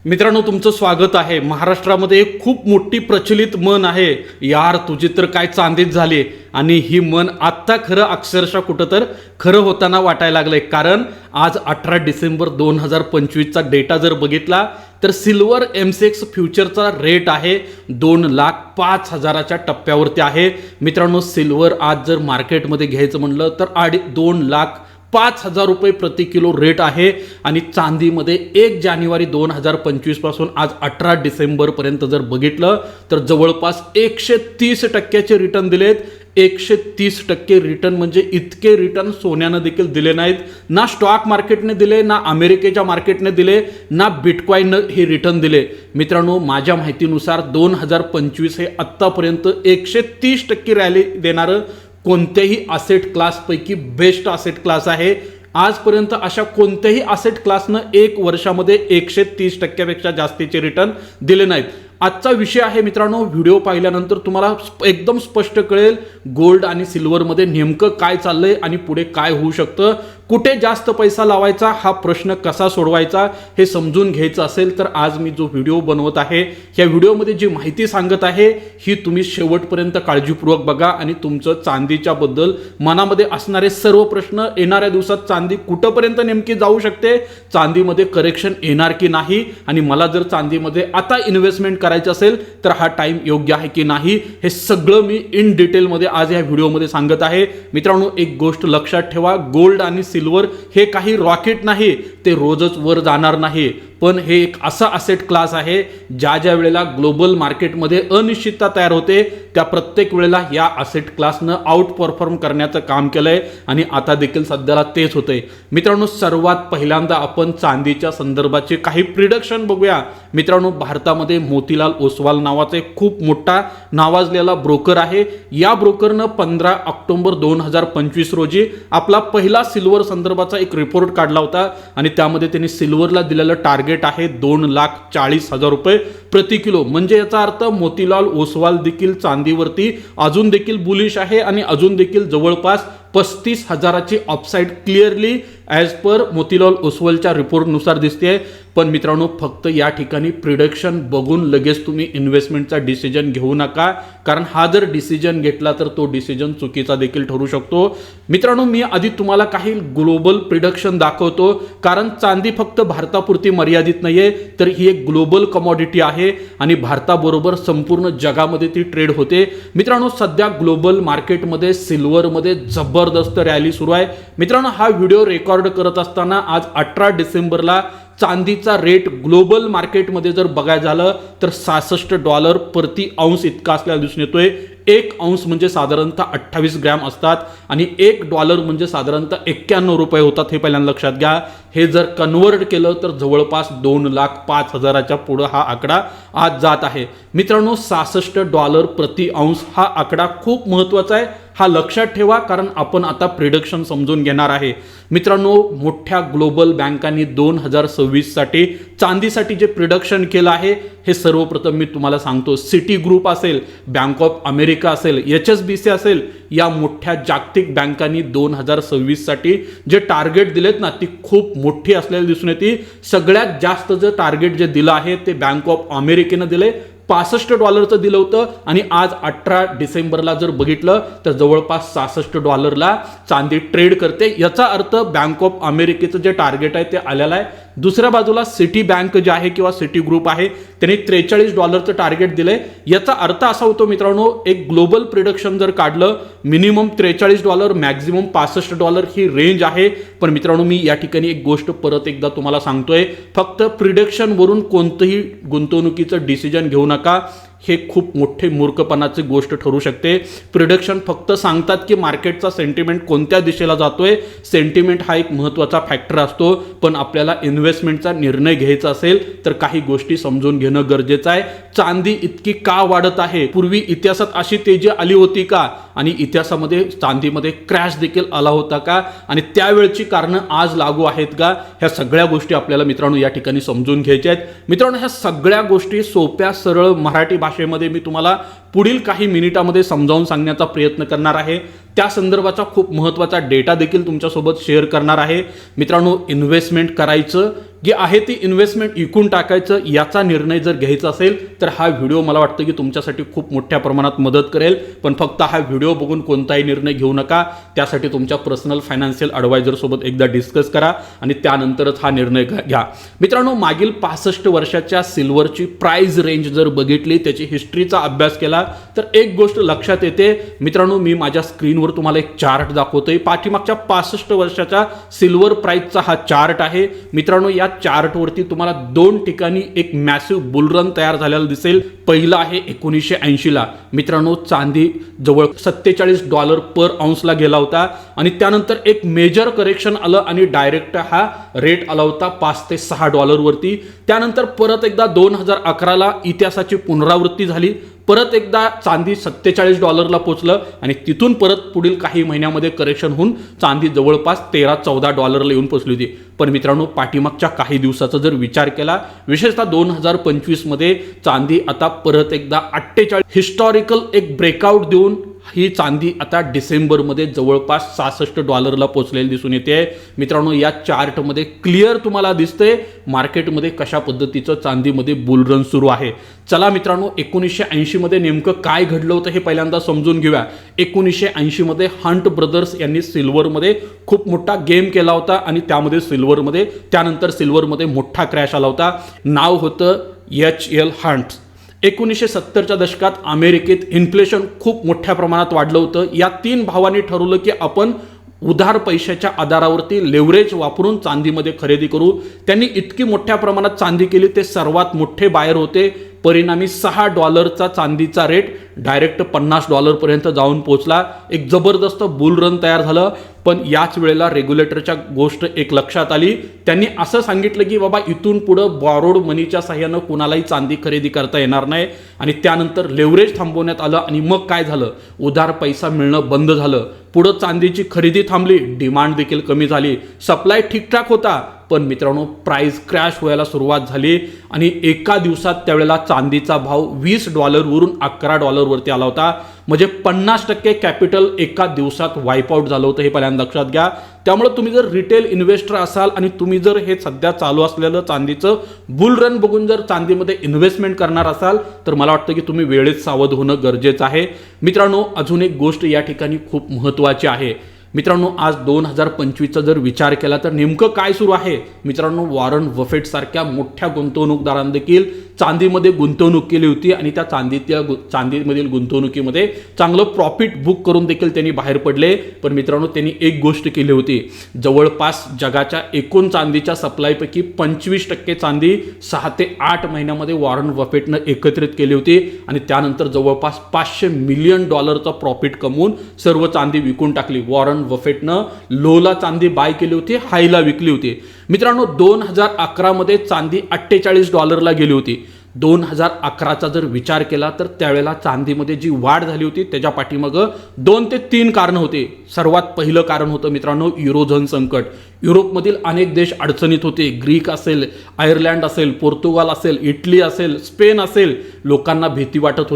मित्रांनो, तुमचं स्वागत आहे। महाराष्ट्रामध्ये एक खूप मोठी प्रचलित म्हण आहे, यार तुझी तर काय चांदीच झाली। आणि ही म्हण आत्ता खरं अक्षरशः कुठं तर खरं होताना वाटायला लागलंय। कारण आज 18 डिसेंबर 2025 चा डेटा जर बघितला तर सिल्वर एमसेक्स फ्युचरचा रेट आहे 2,05,000च्या टप्प्यावरती आहे। मित्रांनो, सिल्वर आज जर मार्केटमध्ये घ्यायचं म्हणलं तर 2,05,000 रुपये प्रति किलो रेट आहे। आणि चांदीमध्ये 1 जानेवारी 2025 पासून आज 18 डिसेंबर पर्यंत जर बघितलं तर जवळपास 130% रिटर्न दिलेत। 130% रिटर्न म्हणजे इतके रिटर्न सोन्यानं देखील दिले नाहीत, ना स्टॉक मार्केटने दिले, ना अमेरिकेच्या मार्केटने दिले, ना बिटकॉईनने हे रिटर्न दिले। मित्रांनो, माझ्या माहितीनुसार 2025 हे आत्तापर्यंत 130% रॅली देणारं कोणत्याही असेट क्लास पैकी बेस्ट असेट क्लास आहे। आजपर्यंत अशा कोणत्याही असेट क्लासनं 1 वर्षामध्ये 130% पेक्षा जास्तीचे रिटर्न दिले नाहीत। आजचा विषय आहे मित्रांनो, व्हिडिओ पाहिल्यानंतर तुम्हाला एकदम स्पष्ट कळेल गोल्ड आणि सिल्वरमध्ये नेमकं काय चाललंय आणि पुढे काय होऊ शकतं। कुठे जास्त पैसा लावायचा, हा प्रश्न कसा सोडवायचा हे समजून घ्यायचं असेल तर आज मी जो व्हिडिओ बनवत आहे, या व्हिडिओमध्ये जी माहिती सांगत आहे ही तुम्ही शेवटपर्यंत काळजीपूर्वक बघा आणि तुमचं चांदीच्या बद्दल मनामध्ये असणारे सर्व प्रश्न, येणाऱ्या दिवसात चांदी कुठपर्यंत नेमकी जाऊ शकते, चांदीमध्ये करेक्शन येणार की नाही, आणि मला जर चांदीमध्ये आता इन्व्हेस्टमेंट करायचं असेल तर हा टाइम योग्य आहे की नाही, हे सगळं मी इन डिटेलमध्ये आज या व्हिडिओमध्ये सांगत आहे। मित्रांनो, एक गोष्ट लक्षात ठेवा, गोल्ड आणि सिल्वर हे काही रॉकेट नाही, ते रोजच वर जाणार नाही, पण हे एक असा असेट क्लास आहे ज्या ज्या वेळेला ग्लोबल मार्केटमध्ये अनिश्चितता तयार होते त्या प्रत्येक वेळेला या असेट क्लासनं आउट परफॉर्म करण्याचं काम केलंय आणि आता देखील सध्याला तेच होतंय। मित्रांनो, सर्वात पहिल्यांदा आपण चांदीच्या संदर्भाचे काही प्रिडिक्शन बघूया। मित्रांनो, भारतामध्ये मोतीलाल ओसवाल नावाचा एक खूप मोठा नावाजलेला ब्रोकर आहे। या ब्रोकरनं 15 ऑक्टोबर 2025 रोजी आपला पहिला सिल्वर संदर्भाचा एक रिपोर्ट काढला होता आणि त्यामध्ये त्यांनी सिल्वरला दिलेलं टार्गेट आहे 2,40,000 रुपये प्रति किलो। म्हणजे याचा अर्थ मोतीलाल ओसवाल देखील चांदीवरती अजून देखील बुलिश आहे आणि अजून देखील जवळपास 35,000ची upside clearly as per Motilal ओसवालच्या रिपोर्टनुसार दिसते। पण मित्रांनो, फक्त या ठिकाणी प्रिडिक्शन बघून लगेच तुम्ही इन्व्हेस्टमेंटचा डिसिजन घेऊ नका, कारण हा जर डिसिजन घेतला तर तो डिसिजन चुकीचा देखील ठरू शकतो। मित्रांनो, मी आधी तुम्हाला काही ग्लोबल प्रिडिक्शन दाखवतो, कारण चांदी फक्त भारतापुरती मर्यादित नाहीये, तर ही एक ग्लोबल कमॉडिटी आहे आणि भारताबरोबर संपूर्ण जगामध्ये ती ट्रेड होते। मित्रांनो, सध्या ग्लोबल मार्केटमध्ये सिल्वरमध्ये जबरदस्त रॅली सुरू आहे। मित्रांनो, हा व्हिडिओ रेकॉर्ड करत असताना आज 18 डिसेंबरला चांदीचा रेट ग्लोबल मार्केटमध्ये जर बघायला झालं तर $66 प्रति औंस इतका असल्याला दिसून येतोय। 1 औंस म्हणजे साधारणतः 28 ग्रॅम असतात आणि $1 म्हणजे साधारणतः 91 रुपये होतात, हे पहिल्यांदा लक्षात घ्या। हे जर कन्वर्ट केलं तर जवळपास 2,05,000च्या पुढे हा आकडा आज जात आहे। मित्रांनो, $66 प्रति औंस हा आकडा खूप महत्त्वाचा आहे, हा लक्षात ठेवा, कारण आपण आता प्रिडिक्शन समजून घेणार आहे। मित्रांनो, मोठ्या ग्लोबल बँकांनी 2026 साठी चांदीसाठी जे प्रिडिक्शन केलं आहे हे सर्वप्रथम मी तुम्हाला सांगतो। सिटी ग्रुप असेल, बँक ऑफ अमेरिका असेल, HSBC असेल, या मोठ्या जागतिक बँकांनी 2026 साठी जे टार्गेट दिलेत ना, ती खूप मोठी असलेली दिसून येते। सगळ्यात जास्त जे टार्गेट जे दिलं आहे ते बँक ऑफ अमेरिकेनं दिले, $65 दिलं होतं आणि आज 18 डिसेंबरला जर बघितलं तर जवळपास $66 चांदी ट्रेड करते। याचा अर्थ बँक ऑफ अमेरिकेचं जे टार्गेट आहे ते आलेलं आहे। दुसऱ्या बाजूला सिटी बँक जे आहे किंवा सिटी ग्रुप आहे त्यांनी $43चं टार्गेट दिलंय। याचा अर्थ असा होतो मित्रांनो, एक ग्लोबल प्रिडिक्शन जर काढलं, मिनिमम $43 मॅक्झिमम $65 ही रेंज आहे। पण मित्रांनो, मी या ठिकाणी एक गोष्ट परत एकदा तुम्हाला सांगतोय, फक्त प्रिडिक्शन वरून कोणतंही गुंतवणुकीचं डिसिजन घेऊ नका, हे खूप मोठे मूर्खपणाची गोष्ट ठरू शकते। प्रिडिक्शन फक्त सांगतात की मार्केटचा सेंटिमेंट कोणत्या दिशेला जातोय, सेंटिमेंट हा एक महत्त्वाचा फॅक्टर असतो, पण आपल्याला इन्व्हेस्टमेंटचा निर्णय घ्यायचा असेल तर काही गोष्टी समजून घेणं गरजेचं आहे। चांदी इतकी का वाढत आहे, पूर्वी इतिहासात अशी तेजी आली होती का, आणि इतिहासामध्ये चांदीमध्ये क्रॅश देखील आला होता का, आणि त्यावेळची कारणं आज लागू आहेत का, ह्या सगळ्या गोष्टी आपल्याला मित्रांनो या ठिकाणी समजून घ्यायच्या आहेत। मित्रांनो, ह्या सगळ्या गोष्टी सोप्या सरळ मराठी भाषेमध्ये मी तुम्हाला पुढील काही मिनिटामध्ये समजावून सांगण्याचा प्रयत्न करणार आहे। त्या संदर्भाचा खूप महत्त्वाचा डेटा देखील तुमच्यासोबत शेअर करणार आहे। मित्रांनो, इन्व्हेस्टमेंट करायचं जे आहे ती इन्व्हेस्टमेंट विकून टाकायचं याचा निर्णय जर घ्यायचा असेल तर हा व्हिडिओ मला वाटतं की तुमच्यासाठी खूप मोठ्या प्रमाणात मदत करेल। पण फक्त हा व्हिडिओ बघून कोणताही निर्णय घेऊ नका, त्यासाठी तुमच्या पर्सनल फायनान्शियल ॲडवायझर सोबत एकदा डिस्कस करा आणि त्यानंतरच हा निर्णय घ्या। मित्रांनो, मागील 65 वर्षाच्या सिल्वरची प्राइस रेंज जर बघितली, त्याची हिस्ट्रीचा अभ्यास केला तर एक गोष्ट लक्षात येते। मित्रांनो, मी माझ्या स्क्रीनवर तुम्हाला एक चार्ट दाखवतोय, पाठीमागच्या 65 वर्षाच्या सिल्वर प्राइसचा हा चार्ट आहे। मित्रांनो, या चार्टवरती तुम्हाला दोन ठिकाणी एक मॅसिव्ह बुलरन तयार झालेला दिसेल। पहिला आहे 1980 ला। मित्रांनो, चांदी जवळ $47 पर औंसला गेला होता आणि त्यानंतर एक मेजर करेक्शन आलं आणि डायरेक्ट हा रेट आला होता $5 ते $6 वरती। त्यानंतर परत एकदा 2011 ला इतिहासाची पुनरावृत्ती झाली, परत एकदा चांदी $47 ला पोहोचलं आणि तिथून परत पुढील काही महिन्यामध्ये करेक्शन होऊन चांदी जवळपास $13-14 ला येऊन पोहोचली होती। पण मित्रांनो, पाठीमागच्या काही दिवसाचा जर विचार केला, विशेषतः 2025 मध्ये चांदी आता परत एकदा 48 हिस्टॉरिकल एक ब्रेकआउट देऊन ही चांदी आता डिसेंबरमध्ये जवळपास $66 ला पोहोचलेली दिसून येते। मित्रांनो, या चार्टमध्ये क्लिअर तुम्हाला दिसते मार्केटमध्ये कशा पद्धतीचं चांदीमध्ये बुलरन सुरू आहे। चला मित्रांनो, 1980 मध्ये नेमकं काय घडलं होतं हे पहिल्यांदा समजून घेऊया। 1980 मध्ये हंट ब्रदर्स यांनी सिल्वरमध्ये खूप मोठा गेम केला होता आणि त्यामध्ये त्यानंतर सिल्वरमध्ये मोठा क्रॅश आला होता। नाव होतं HL हंट। 1970च्या दशकात अमेरिकेत इन्फ्लेशन खूप मोठ्या प्रमाणात वाढलं होतं। या तीन भावांनी ठरवलं की आपण उधार पैशाच्या आधारावरती लेव्हरेज वापरून चांदीमध्ये खरेदी करू। त्यांनी इतकी मोठ्या प्रमाणात चांदी केली, ते सर्वात मोठे बायर होते। परिणामी $6 चांदीचा रेट डायरेक्ट $50 पर्यंत जाऊन पोहोचला। एक जबरदस्त बुल रन तयार झालं। पण याच वेळेला रेग्युलेटरच्या गोष्ट एक लक्षात आली, त्यांनी असं सांगितलं की बाबा इथून पुढं बॉरोड मनीच्या साह्यानं कुणालाही चांदी खरेदी करता येणार नाही आणि त्यानंतर लेव्हरेज थांबवण्यात आलं आणि मग काय झालं, उधार पैसा मिळणं बंद झालं। पुढं चांदीची खरेदी थांबली, डिमांड देखील कमी झाली, सप्लाय ठीकठाक होता, पण मित्रांनो प्राइस क्रॅश व्हायला सुरुवात झाली आणि एका दिवसात त्यावेळेला चांदीचा भाव $20 वरून $11 वरती आला होता। म्हणजे 50% कॅपिटल एका दिवसात वाईप आउट झालं होतं, हे पहिल्यांदा लक्षात घ्या। त्यामुळे तुम्ही जर रिटेल इन्व्हेस्टर असाल आणि तुम्ही जर हे सध्या चालू असलेलं चांदीचं बुल रन बघून जर चांदीमध्ये इन्व्हेस्टमेंट करणार असाल तर मला वाटतं की तुम्ही वेळेत सावध होणं गरजेचं आहे। मित्रांनो, अजून एक गोष्ट या ठिकाणी खूप महत्त्वाची आहे। मित्रांनो, आज 2025चा जर विचार केला तर नेमकं काय सुरू आहे। मित्रांनो, वॉरन बफेट सारख्या मोठ्या गुंतवणूकदारांनी देखील चांदीमध्ये गुंतवणूक केली होती आणि त्या चांदीमधील गुंतवणुकीमध्ये चांगलं प्रॉफिट बुक करून देखील त्यांनी बाहेर पडले। पण मित्रांनो, त्यांनी एक गोष्ट केली होती, जवळपास जगाच्या एकूण चांदीच्या सप्लायपैकी 25% चांदी 6 ते 8 महिन्यामध्ये वॉरन बफेटनं एकत्रित केली होती आणि त्यानंतर जवळपास $500 मिलियन प्रॉफिट कमवून सर्व चांदी विकून टाकली। वॉरन बफेटनं लोला चांदी बाय केली होती, हायला विकली होती। मित्रांनो, 2011 मध्ये चांदी $48 ला गेली होती। 2011चा जर विचार केला तर त्यावेळेला चांदीमध्ये जी वाढ झाली होती त्याच्या पाठीमागं 2 ते 3 कारण होते। सर्वात पहिलं कारण होतं मित्रांनो युरोझोन संकट। युरोपमधील अनेक देश अडचणीत होते, ग्रीक असेल, आयर्लंड असेल, पोर्तुगाल असेल, इटली असेल, स्पेन असेल, लोकांना भीती वाटत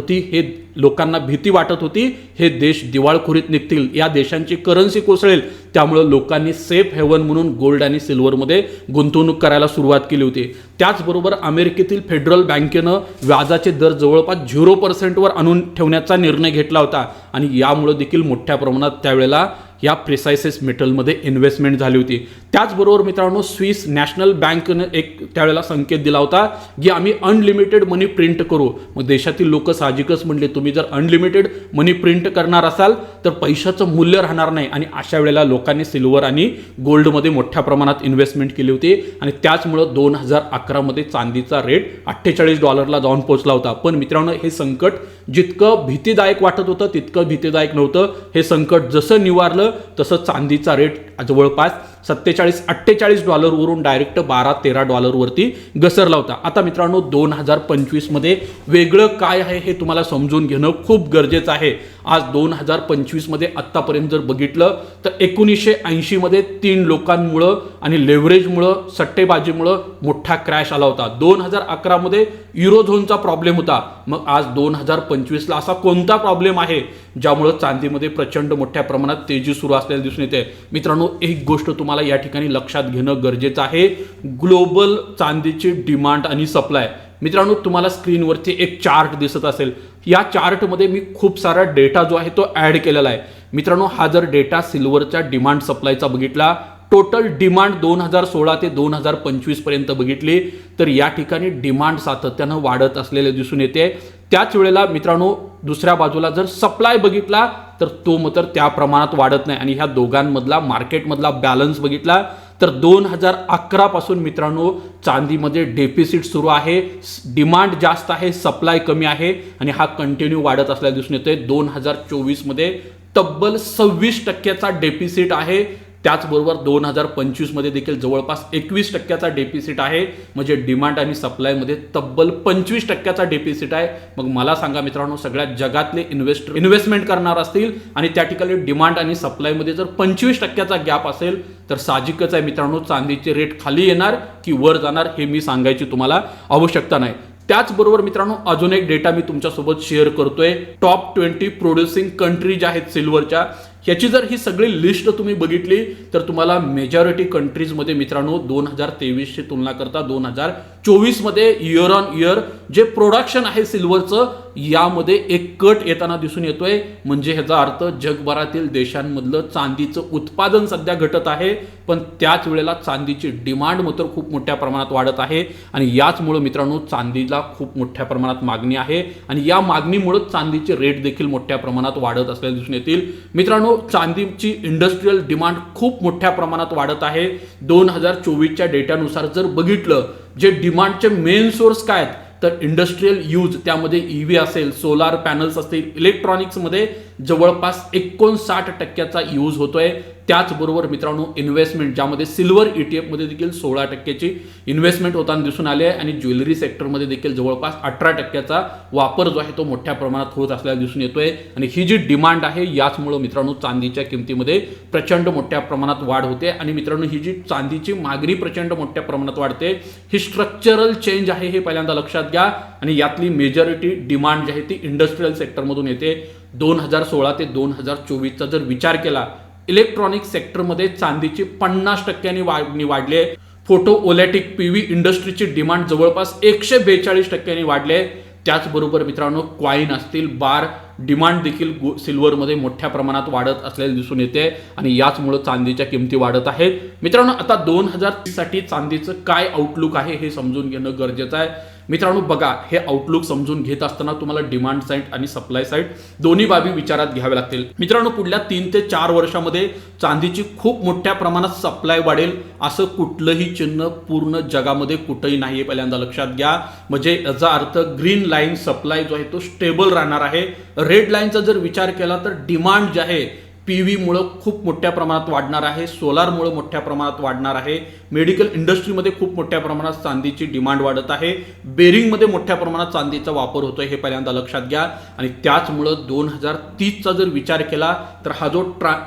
होती हे देश दिवाळखोरीत निघतील, या देशांची करन्सी कोसळेल। त्यामुळे लोकांनी सेफ हेवन म्हणून गोल्ड आणि सिल्वरमध्ये गुंतवणूक करायला सुरुवात केली होती। त्याचबरोबर अमेरिकेतील फेडरल बँकेनं व्याजाचे दर जवळपास 0% वर आणून ठेवण्याचा निर्णय घेतला होता आणि यामुळे देखील मोठ्या प्रमाणात त्यावेळेला या प्रिसायसेस मेटलमध्ये इन्व्हेस्टमेंट झाली होती। त्याचबरोबर मित्रांनो, स्विस नॅशनल बँकने एक त्यावेळेला संकेत दिला होता की आम्ही अनलिमिटेड मनी प्रिंट करू। मग देशातील लोक साहजिकच म्हणले, तुम्ही जर अनलिमिटेड मनी प्रिंट करणार असाल तर पैशाचं मूल्य राहणार नाही आणि अशा वेळेला लोकांनी सिल्वर आणि गोल्डमध्ये मोठ्या प्रमाणात इन्व्हेस्टमेंट केली होती आणि त्याचमुळे 2011 मध्ये चांदीचा रेट $48 ला जाऊन पोहोचला होता। पण मित्रांनो, हे संकट जितकं भीतीदायक वाटत होतं तितकं भीतीदायक नव्हतं। हे संकट जसं निवारलं तसं चांदीचा रेट जवळपास $47-48 वरून डायरेक्ट $12-13 वरती घसरला होता। आता मित्रांनो, 2025 मध्ये वेगळं काय आहे हे तुम्हाला समजून घेणं खूप गरजेचं आहे। आज 2025 मध्ये आत्तापर्यंत जर बघितलं तर 1980 मध्ये 3 लोकांमुळं आणि लेव्हरेजमुळं सट्टेबाजीमुळं मोठा क्रॅश आला होता. 2011 मध्ये युरोझोनचा प्रॉब्लेम होता. मग आज 2025 ला असा कोणता प्रॉब्लेम आहे ज्यामुळे चांदीमध्ये प्रचंड मोठ्या प्रमाणात तेजी सुरू असलेली दिसून येते. मित्रांनो, एक गोष्ट तुम्हाला या ठिकाणी लक्षात घेणं गरजेचं आहे. ग्लोबल चांदीची डिमांड आणि सप्लाय. मित्रांनो, तुम्हाला स्क्रीनवरती एक चार्ट दिसत असेल. या चार्टमध्ये मी खूप सारा डेटा जो आहे तो ऍड केलेला आहे. मित्रांनो, हा जर डेटा सिल्वरच्या डिमांड सप्लायचा बघितला, टोटल डिमांड 2016 ते 2025 पर्यंत बघितली तर या ठिकाणी डिमांड सातत्यानं वाढत असलेले दिसून येते. त्याच वेळेला मित्रांनो, दुसऱ्या बाजूला जर सप्लाय बघितला तर तो मात्र त्या प्रमाणात वाढत नाही. आणि ह्या दोघांमधला मार्केटमधला बॅलन्स बघितला तर 2011 पासून मित्रांनो चांदीमध्ये डेफिसिट सुरू आहे. डिमांड जास्त आहे, सप्लाय कमी आहे आणि हा कंटिन्यू वाढत असल्याचे दिसून येतोय. 2024 मध्ये तब्बल 26% डेफिसिट आहे. त्याचबरोबर 2025 मध्ये देखील जवळपास 21% डेफिसिट आहे. म्हणजे डिमांड आणि सप्लायमध्ये तब्बल 25% डेफिसिट आहे. मग मला सांगा मित्रांनो, सगळ्या जगातले इन्व्हेस्टर इन्व्हेस्टमेंट करणार असतील आणि त्या ठिकाणी डिमांड आणि सप्लायमध्ये जर 25% गॅप असेल तर साहजिकच आहे मित्रांनो, चांदीचे रेट खाली येणार की वर जाणार हे मी सांगायची तुम्हाला आवश्यकता नाही. त्याचबरोबर मित्रांनो, अजून एक डेटा मी तुमच्यासोबत शेअर करतोय. टॉप 20 प्रोड्युसिंग कंट्रीज आहेत सिल्वरच्या, ह्याची जर ही सगळी लिस्ट तुम्ही बघितली तर तुम्हाला मेजॉरिटी कंट्रीजमध्ये मित्रांनो 2023 ची तुलना करता 2024 मध्ये इयर ऑन इयर जे प्रोडक्शन आहे सिल्वरचं यामध्ये एक कट येताना दिसून येतोय. म्हणजे ह्याचा अर्थ जगभरातील देशांमधलं चांदीचं उत्पादन सध्या घटत आहे, पण त्याच वेळेला चांदीची डिमांड मात्र खूप मोठ्या प्रमाणात वाढत आहे. आणि याचमुळे मित्रांनो चांदीला खूप मोठ्या प्रमाणात मागणी आहे आणि या मागणीमुळे चांदीचे रेट देखील मोठ्या प्रमाणात वाढत असल्याचे दिसून येतील. मित्रांनो, चांदीची इंडस्ट्रियल डिमांड खूप मोठ्या प्रमाणात वाढत आहे. 2024च्या डेटानुसार जर बघितलं जे डिमांडचे मेन सोर्स काय आहेत तर इंडस्ट्रियल यूज, त्यामध्ये ईव्ही असेल, सोलार पॅनल्स असतील, इलेक्ट्रॉनिक्समध्ये जवळपास 59% यूज होतोय. त्याचबरोबर मित्रांनो इन्व्हेस्टमेंट, ज्यामध्ये सिल्वर ETF मध्ये देखील 16% इन्व्हेस्टमेंट होताना दिसून आले आहे आणि ज्वेलरी सेक्टरमध्ये देखील जवळपास 18% वापर जो आहे तो मोठ्या प्रमाणात होत असल्याचं दिसून येतोय. आणि ही जी डिमांड आहे याचमुळे मित्रांनो चांदीच्या किमतीमध्ये प्रचंड मोठ्या प्रमाणात वाढ होते. आणि मित्रांनो, ही जी चांदीची मागणी प्रचंड मोठ्या प्रमाणात वाढते, ही स्ट्रक्चरल चेंज आहे हे पहिल्यांदा लक्षात घ्या. आणि यातली मेजॉरिटी डिमांड जी आहे ती इंडस्ट्रियल सेक्टरमधून येते. 2016 ते 2024चा जर विचार केला, इलेक्ट्रॉनिक सेक्टरमध्ये चांदीची 50% मागणी वाढली आहे. फोटोओलॅटिक PV इंडस्ट्रीची डिमांड जवळपास 142% वाढली आहे. त्याचबरोबर मित्रांनो कॉइन असतील, बार डिमांड देखील सिल्वरमध्ये मोठ्या प्रमाणात वाढत असलेले दिसून येते आणि याचमुळे चांदीच्या किमती वाढत आहेत. मित्रांनो, आता 2030 साठी चांदीचं काय आउटलुक आहे हे समजून घेणं गरजेचं आहे. मित्रांनो बघा, हे आउटलुक समजून घेत असताना तुम्हाला डिमांड साईड आणि सप्लाय साईड दोन्ही बाबी विचारात घ्याव्या लागतील. मित्रांनो, पुढल्या 3 ते 4 वर्षामध्ये चांदीची खूप मोठ्या प्रमाणात सप्लाय वाढेल असं कुठलंही चिन्ह पूर्ण जगामध्ये कुठंही नाही, पहिल्यांदा लक्षात घ्या. म्हणजे याचा अर्थ ग्रीन लाईन सप्लाय जो आहे तो स्टेबल राहणार आहे. रेड लाईनचा जर विचार केला तर डिमांड जे आहे PV मुळे खूप मोठ्या प्रमाणात वाढणार आहे, सोलारमुळे मोठ्या प्रमाणात वाढणार आहे, मेडिकल इंडस्ट्रीमध्ये खूप मोठ्या प्रमाणात चांदीची डिमांड वाढत आहे, बेरिंगमध्ये मोठ्या प्रमाणात चांदीचा वापर होतोय हे पहिल्यांदा लक्षात घ्या. आणि त्याचमुळे 2030चा जर विचार केला तर हा जो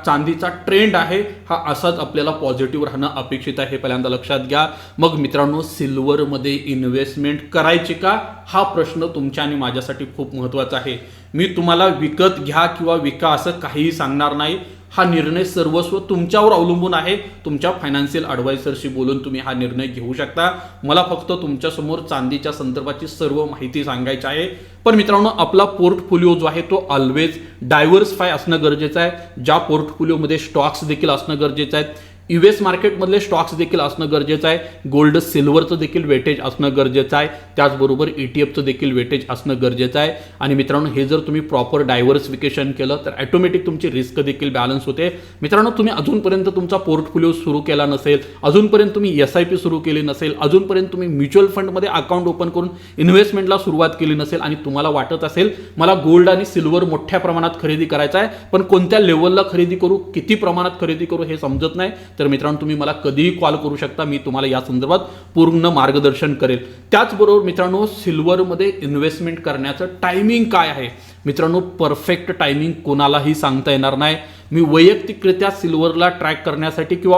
चांदीचा ट्रेंड आहे हा असाच आपल्याला पॉझिटिव्ह राहणं अपेक्षित आहे हे पहिल्यांदा लक्षात घ्या. मग मित्रांनो, सिल्वरमध्ये इन्व्हेस्टमेंट करायची का हा प्रश्न तुमच्या आणि माझ्यासाठी खूप महत्त्वाचा आहे. मी तुम्हाला विकत घ्या किंवा विका असं काहीही सांगणार नाही. हा निर्णय सर्वस्व तुमच्यावर अवलंबून आहे. तुमच्या फायनान्शियल ॲडवायझरशी बोलून तुम्ही हा निर्णय घेऊ शकता. मला फक्त तुमच्यासमोर चांदीच्या संदर्भाची सर्व माहिती सांगायची आहे. पण मित्रांनो, आपला पोर्टफोलिओ जो आहे तो ऑलवेज डायव्हर्सिफाय असणं गरजेचं आहे. ज्या पोर्टफोलिओमध्ये स्टॉक्स देखील असणं गरजेचं आहे, US मार्केटमधले स्टॉक्स देखील असणं गरजेचं आहे, गोल्ड सिल्वरचं देखील वेटेज असणं गरजेचं आहे, त्याचबरोबर ETFचं देखील वेटेज असणं गरजेचं आहे. आणि मित्रांनो, हे जर तुम्ही प्रॉपर डायव्हर्सिफिकेशन केलं तर ऑटोमॅटिक तुमची रिस्क देखील बॅलन्स होते. मित्रांनो, तुम्ही अजूनपर्यंत तुमचा पोर्टफोलिओ सुरू केला नसेल, अजूनपर्यंत तुम्ही SIP सुरू केली नसेल, अजूनपर्यंत तुम्ही म्युच्युअल फंडमध्ये अकाउंट ओपन करून इन्व्हेस्टमेंटला सुरुवात केली नसेल आणि तुम्हाला वाटत असेल मला गोल्ड आणि सिल्वर मोठ्या प्रमाणात खरेदी करायचा आहे, पण कोणत्या लेवलला खरेदी करू, किती प्रमाणात खरेदी करू हे समजत नाही, तर मित्रांनो तुम्ही मला कधीही कॉल करू शकता. मी तुम्हाला या संदर्भात पूर्ण मार्गदर्शन करेल. त्याचबरोबर मित्रांनो, सिल्वरमध्ये इन्व्हेस्टमेंट करण्याचं टायमिंग काय आहे मित्रांनो परफेक्ट टायमिंग कोणालाही सांगता येणार नाही. मी वैयक्तिकरित्या सिल्वरला ट्रॅक करण्यासाठी किंवा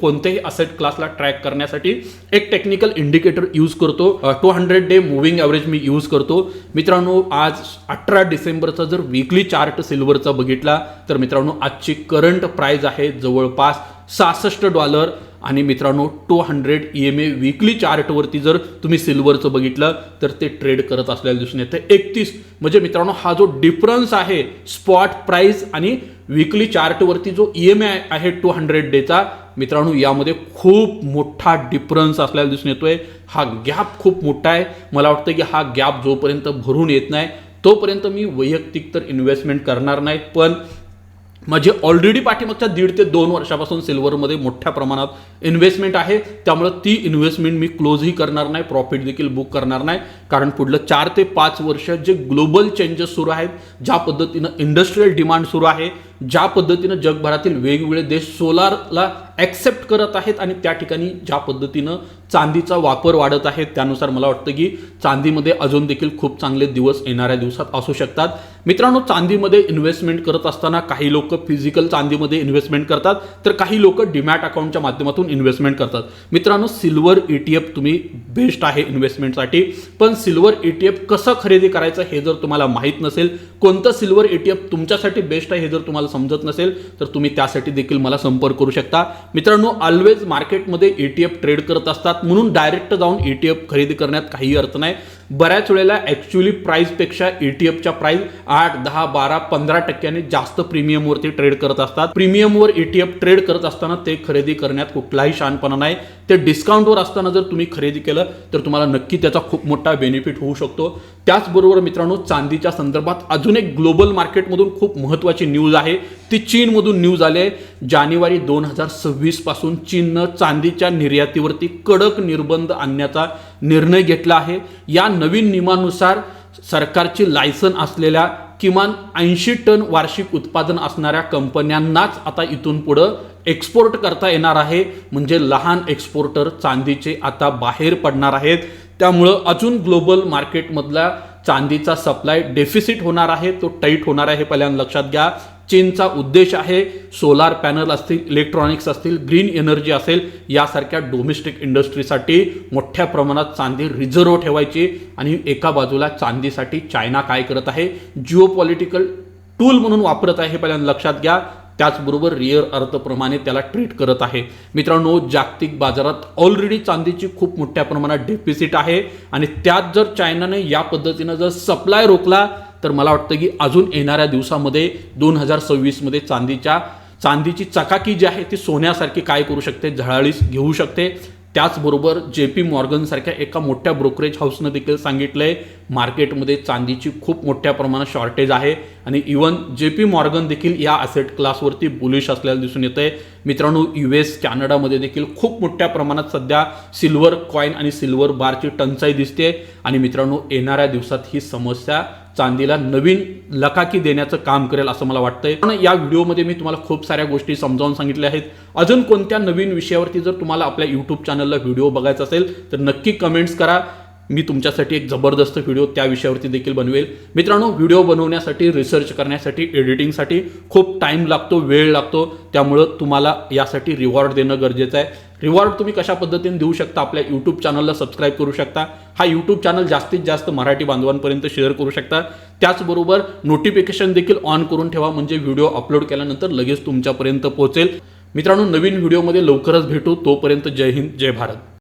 कोणत्याही असेट क्लासला ट्रॅक करण्यासाठी एक टेक्निकल इंडिकेटर यूज करतो. 200 डे मूव्हिंग ॲव्हरेज मी यूज करतो. मित्रांनो आज 18 डिसेंबरचा जर वीकली चार्ट सिल्वरचा बघितला तर मित्रांनो आजची करंट प्राइस आहे जवळपास $66 आणि मित्रांनो 200 EMA वीकली चार्टवरती जर तुम्ही सिल्वरचं बघितलं तर ते ट्रेड करत असलेलं दिसून येतं 31. म्हणजे मित्रांनो हा जो डिफरन्स आहे स्पॉट प्राइस आणि वीकली चार्टवरती जो EMA आहे 200 डेचा मित्रांनो यामध्ये खूप मोठा डिफरन्स असलेला दिसून येतोय. हा गॅप खूप मोठा आहे. मला वाटतं की हा गॅप जोपर्यंत भरून येत नाही तोपर्यंत मी वैयक्तिक तर इन्व्हेस्टमेंट करणार नाही. पण माझे ऑलरेडी पाठीमागच्या 1.5 ते 2 वर्षापासून सिल्वरमध्ये मोठ्या प्रमाणात इन्व्हेस्टमेंट आहे. त्यामुळे ती इन्व्हेस्टमेंट मी क्लोजही करणार नाही, प्रॉफिट देखील बुक करणार नाही. कारण पुढलं 4 ते 5 वर्ष जे ग्लोबल चेंजेस सुरू आहेत, ज्या पद्धतीनं इंडस्ट्रियल डिमांड सुरू आहे, ज्या पद्धतीनं जगभरातील वेगवेगळे देश सोलारला ॲक्सेप्ट करत आहेत आणि त्या ठिकाणी ज्या पद्धतीनं चांदीचा वापर वाढत आहे त्यानुसार मला वाटतं की चांदीमध्ये अजून देखील खूप चांगले दिवस येणाऱ्या दिवसात असू शकतात. मित्रांनो चांदीमध्ये इन्व्हेस्टमेंट करत असताना काही लोक फिजिकल चांदीमध्ये इन्व्हेस्टमेंट करतात तर काही लोक डीमॅट अकाउंटच्या माध्यमातून इन्व्हेस्टमेंट करतात. मित्रांनो सिल्वर ETF तुम्ही बेस्ट आहे इन्व्हेस्टमेंटसाठी. पण सिल्वर ETF कसं खरेदी करायचं हे जर तुम्हाला माहीत नसेल, कोणतं सिल्वर ETF तुमच्यासाठी बेस्ट आहे हे जर तुम्हाला समजत नसेल तर तुम्ही त्यासाठी देखील मला संपर्क करू शकता. मित्रांनो ऑलवेज मार्केटमध्ये ETF ट्रेड करत असतात म्हणून डायरेक्ट जाऊन ETF खरेदी करण्यात काही अर्थ नाही. बऱ्याच वेळेला ॲक्च्युअली प्राइसपेक्षा ETFच्या प्राइस 8, 10, 12, 15% जास्त प्रीमियमवरती ट्रेड करत असतात. प्रीमियमवर ETF ट्रेड करत असताना ते खरेदी करण्यात कुठलाही शहाणपणा नाही. ते डिस्काउंटवर असताना जर तुम्ही खरेदी केलं तर तुम्हाला नक्की त्याचा खूप मोठा बेनिफिट होऊ शकतो. त्याचबरोबर मित्रांनो चांदीच्या संदर्भात अजून एक ग्लोबल मार्केटमधून खूप महत्त्वाची न्यूज आहे. ती चीनमधून न्यूज आली आहे. जानेवारी 2026 पासून चीननं चांदीच्या निर्यातीवरती कडक निर्बंध आणण्याचा निर्णय घेतला आहे. या नवीन नियमानुसार सरकारची लायसन असलेल्या किमान 80 टन वार्षिक उत्पादन असणाऱ्या कंपन्यांनाच आता इथून पुढं एक्सपोर्ट करता येणार आहे. म्हणजे लहान एक्सपोर्टर चांदीचे आता बाहेर पडणार आहेत. त्यामुळं अजून ग्लोबल मार्केटमधला चांदीचा सप्लाय डेफिसिट होणार आहे, तो टाईट होणार आहे. पहिल्यांदा लक्षात घ्या. चीनचा उद्देश आहे सोलार पॅनल असतील, इलेक्ट्रॉनिक्स असतील, ग्रीन एनर्जी असेल यासारख्या डोमेस्टिक इंडस्ट्रीसाठी मोठ्या प्रमाणात चांदी रिझर्व्ह ठेवायची. आणि एका बाजूला चांदीसाठी चायना काय करत आहे, जिओपॉलिटिकल टूल म्हणून वापरत आहे हे पहिल्यांदा लक्षात घ्या. त्याचबरोबर रिअर अर्थप्रमाणे त्याला ट्रीट करत आहे. मित्रांनो जागतिक बाजारात ऑलरेडी चांदीची खूप मोठ्या प्रमाणात डेफिसिट आहे आणि त्यात जर चायनाने या पद्धतीनं जर सप्लाय रोखला तर मला वाटतं की अजून येणाऱ्या दिवसामध्ये 2026 मध्ये चांदीची चकाकी जी आहे ती सोन्यासारखी काय करू शकते, झळाळीस घेऊ शकते. त्याचबरोबर JP मॉर्गन सारख्या एका मोठ्या ब्रोकरेज हाऊसनं देखील सांगितलंय मार्केटमध्ये चांदीची खूप मोठ्या प्रमाणात शॉर्टेज आहे आणि इवन JP मॉर्गन देखील या असेट क्लासवरती बुलिश असल्याला दिसून येतंय. मित्रांनो US कॅनडामध्ये देखील खूप मोठ्या प्रमाणात सध्या सिल्वर कॉईन आणि सिल्वर बारची टंचाई दिसते आणि मित्रांनो येणाऱ्या दिवसात ही समस्या चांदीला नवीन लकाकी देण्याचं काम करेल असं मला वाटतंय. पण या व्हिडिओमध्ये मी तुम्हाला खूप साऱ्या गोष्टी समजावून सांगितल्या आहेत. अजून कोणत्या नवीन विषयावरती जर तुम्हाला आपल्या YouTube चॅनलला व्हिडिओ बघायचा असेल तर नक्की कमेंट्स करा. मी तुमच्यासाठी एक जबरदस्त व्हिडिओ त्या विषयावरती देखील बनवेल. मित्रांनो व्हिडिओ बनवण्यासाठी, रिसर्च करण्यासाठी, एडिटिंगसाठी खूप टाईम लागतो, वेळ लागतो. त्यामुळं तुम्हाला यासाठी रिवॉर्ड देणं गरजेचं आहे. रिवॉर्ड तुम्ही कशा पद्धतीने देऊ शकता, आपल्या YouTube चॅनलला सबस्क्राईब करू शकता. हा YouTube चॅनल जास्तीत जास्त मराठी बांधवांपर्यंत शेअर करू शकता. त्याचबरोबर नोटिफिकेशन देखील ऑन करून ठेवा म्हणजे व्हिडिओ अपलोड केल्यानंतर लगेच तुमच्यापर्यंत पोहोचेल. मित्रांनो नवीन व्हिडिओमध्ये लवकरच भेटू. तोपर्यंत जय हिंद, जय भारत.